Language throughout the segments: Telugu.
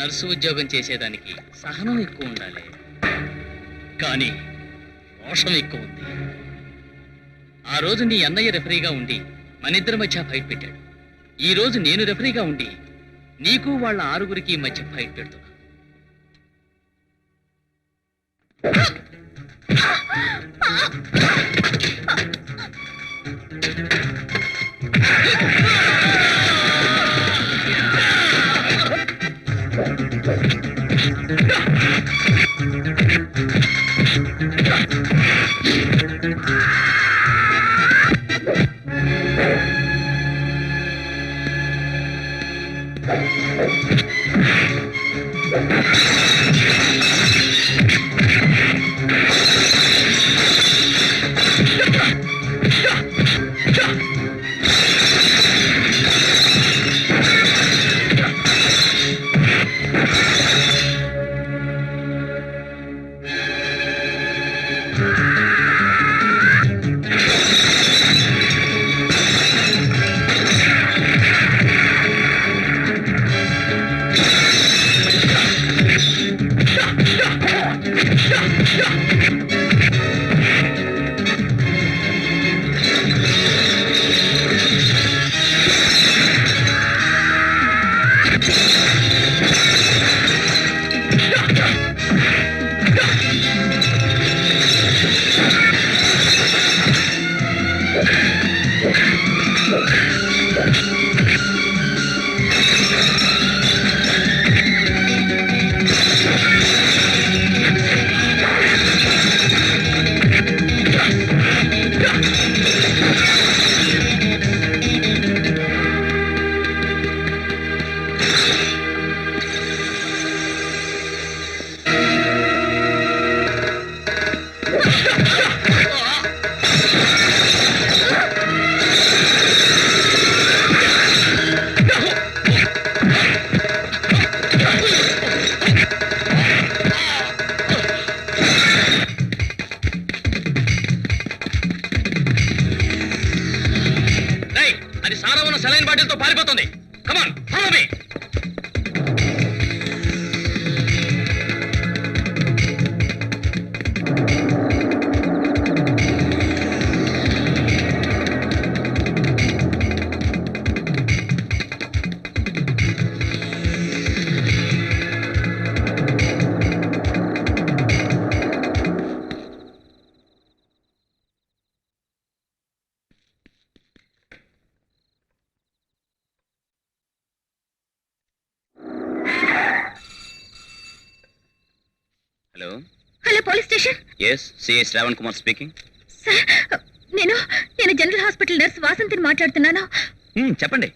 నర్సు ఉద్యోగం చేసేదానికి సహనం ఎక్కువ ఉండాలి, కానీ రోషం ఎక్కువ ఉంది. ఆ రోజు నీ అన్నయ్య రెఫరీగా ఉండి మనిద్దరి మధ్య ఫైట్ పెట్టాడు. ఈ రోజు నేను రెఫరీగా ఉండి నీకు వాళ్ళ ఆరుగురికి మధ్య ఫైట్ పెడుతున్నా. సెలైన్ బాటిల్తో పారిపోతుంది. Come on follow me. Hello hello police station. Yes, CI Shravan Kumar speaking. Sir, నేను జనరల్ హాస్పిటల్ నర్స్ వాసంతిని మాట్లాడుతున్నాను. చెప్పండి.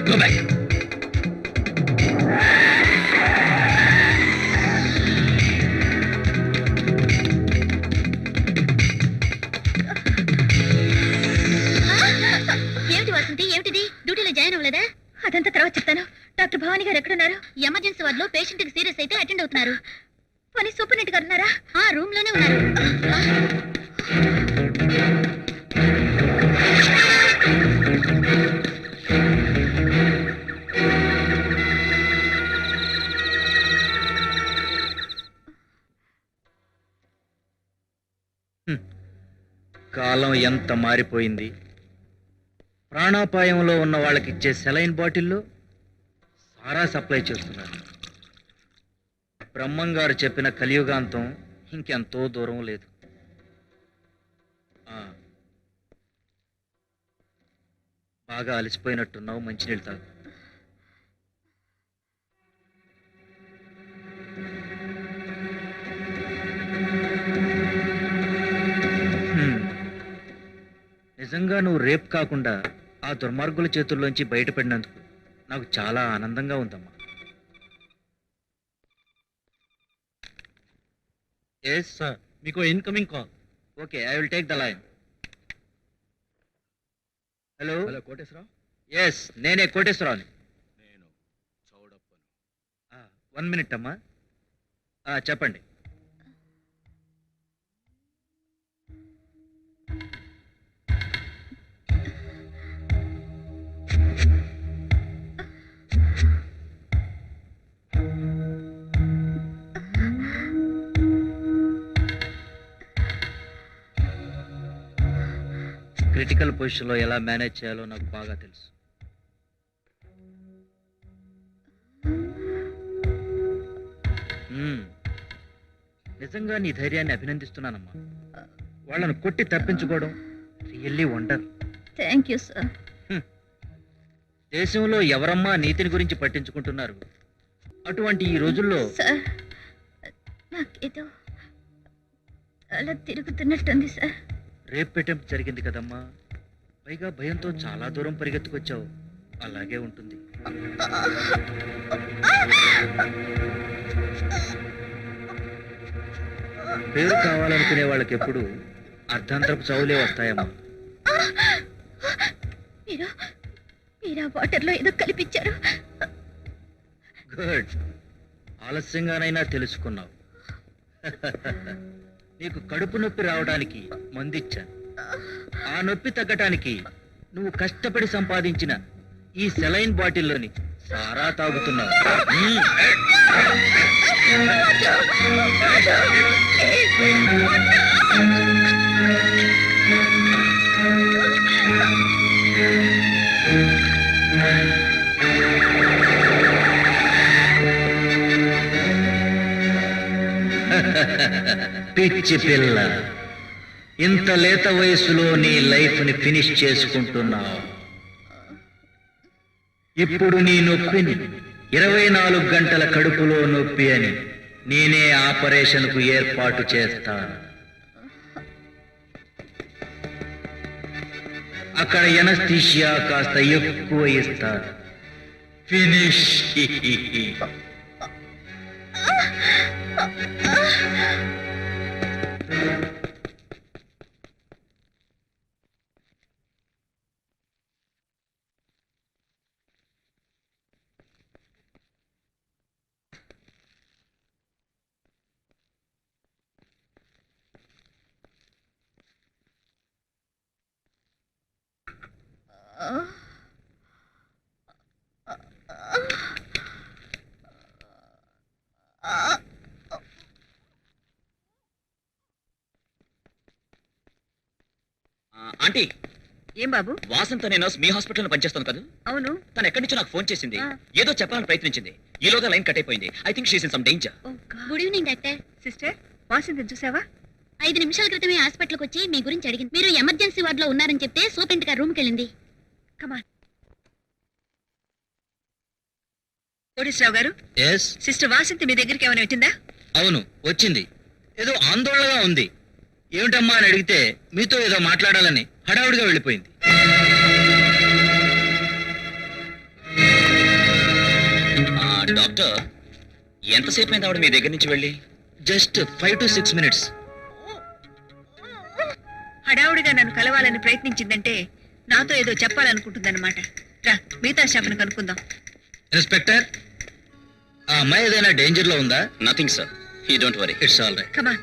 Go back. ఏమిటి వాసంతి, ఏమిటిది? డ్యూటీలో జాయిన్ అవ్వలేదా? అదంతా తర్వాత చెప్తాను. డాక్టర్ భవానీ గారు ఎక్కడున్నారు? ఎమర్జెన్సీ వార్డులో పేషెంట్ కి సీరియస్ అయితే అటెండ్ అవుతున్నారు. పని సూపరింటెండెంట్ గారు ఉన్నారా? ఆ రూమ్ లోనే ఉన్నారు. కాలం ఎంత మారిపోయింది. ప్రాణాపాయంలో ఉన్న వాళ్ళకి ఇచ్చే సెలైన్ బాటిల్లో సారా సప్లై చేస్తున్నారు. బ్రహ్మంగారు చెప్పిన కలియుగాంతం ఇంకెంతో దూరం లేదు. బాగా అలసిపోయినట్టున్నావు, మంచినీళ్ళు తాగు. నిజంగా నువ్వు రేప్ కాకుండా ఆ దుర్మార్గుల చేతుల్లోంచి బయటపడినందుకు నాకు చాలా ఆనందంగా ఉందమ్మా. ఎస్ సార్, మీకు incoming call. Okay, I will take the line. Hello hello Koteswararao. Yes, నేనే కోటేశ్వరరావుని. నేను చౌడ 1 minute అమ్మా. చెప్పండి. క్రిటికల్ పొజిషన్లో ఎలా మేనేజ్ చేయాలో నాకు బాగా తెలుసు. నిజంగా నీ ధైర్యాన్ని అభినందిస్తున్నానమ్మా. వాళ్ళను కొట్టి తప్పించుకోవడం really wonder. Thank you sir. దేశంలో ఎవరమ్మా నీతిని గురించి పట్టించుకుంటున్నారు? అటువంటి ఈ రోజుల్లో సార్, నాకేదో అలా తిరుగుతున్నట్టుంది సార్. రేప్ అటెంప్ట్ జరిగింది కదమ్మా, పైగా భయంతో చాలా దూరం పరిగెత్తుకొచ్చావు. అలాగే ఉంటుంది. పేరు కావాలనుకునే వాళ్ళకి ఎప్పుడు అర్ధాంతరపు చావులే వస్తాయమ్మా. మీరు మీరు ఆ వాటర్లో ఏదో కల్పించారు. గుడ్, ఆలస్యంగానైనా తెలుసుకున్నావు. నీకు కడుపు నొప్పి రావడానికి మందిచ్చాను. ఆ నొప్పి తగ్గటానికి నువ్వు కష్టపడి సంపాదించిన ఈ సెలైన్ బాటిల్లోని సారా తాగుతున్నావు. పిచ్చి పిల్ల, ఇంత లేత వయసులో నీ లైఫ్ ని ఫినిష్ చేసుకుంటున్నావు. ఇప్పుడు నీ నొప్పిని 24 గంటల కడుపులో నొప్పి అని నేనే ఆపరేషన్ కు ఏర్పాటు చేస్తాను. అక్కడ ఎనస్థీషియా కాస్త ఎక్కువ ఇస్తాను. ఫినిష్. ఆంటీ, ఏం బాబు? వాసంత నేను మీ హాస్పిటల్లో పనిచేస్తాను కదా. అవును. తను ఎక్కడి నుంచో నాకు ఫోన్ చేసింది. ఏదో చెప్పాలని ప్రయత్నించింది. ఈలోగా లైన్ కట్ అయిపోయింది. I think she's in some danger. Good evening doctor. Sister, వాసింతిని చూసావా? 5 నిమిషాల క్రితమే హాస్పిటల్కి వచ్చి మీ గురించి అడిగింది. మీరు ఎమర్జెన్సీ వార్డులో ఉన్నారని చెప్తే సూపరింట్ గారు రూమ్కి వెళ్ళింది. కమాన్. కోటేశ్వరరావు గారు, ఎస్. సిస్టర్ వాసింతి మీ దగ్గరికి ఏమైనా వచ్చిందా? అవును, వచ్చింది. ఏదో ఆందోళనగా ఉంది. ఏమిటమ్మా అని అడిగితే మీతో ఏదో మాట్లాడాలని హడావుడిగా వెళ్ళిపోయింది. డాక్టర్, ఎంతసేపు అయింది ఆవిడ మీ దగ్గర నుంచి వెళ్ళి? Just 5 to 6 minutes. హడావుడిగా నన్ను కలవాలని ప్రయత్నించిందంటే నాతో ఏదో చెప్పాలనుకుంటుందన్నమాట. రా, మిగతా స్టాఫ్ని కనుక్కుందాం. ఇన్స్పెక్టర్, ఆ అమ్మాయి ఏదైనా డేంజర్ లో ఉందా? Nothing sir, you don't worry. It's all right. Come on.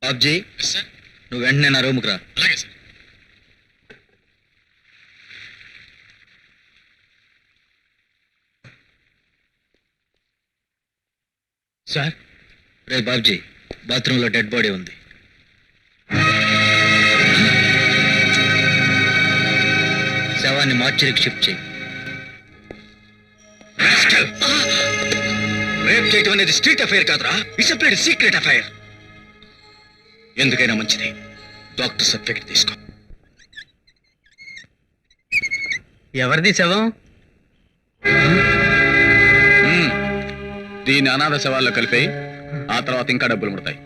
Babji, నువ్వు వెంటనే నా రూమ్కి రా. సార్. రే బాబ్జీ, బాత్రూంలో డెడ్ బాడీ ఉంది. శవాన్ని మార్చరికి షిఫ్ట్ చేయి. రేప్ చేయటం అనేది స్ట్రీట్ అఫైర్ కాదురా, ఇట్స్ ఎ సీక్రెట్ అఫైర్. ఎందుకైనా మంచిది డాక్టర్ సర్టిఫికెట్ తీసుకో. ఎవరిది శవం? దీని అనాథ శవాల్లో కలిపి ఆ తర్వాత ఇంకా డబ్బులు ముడతాయి.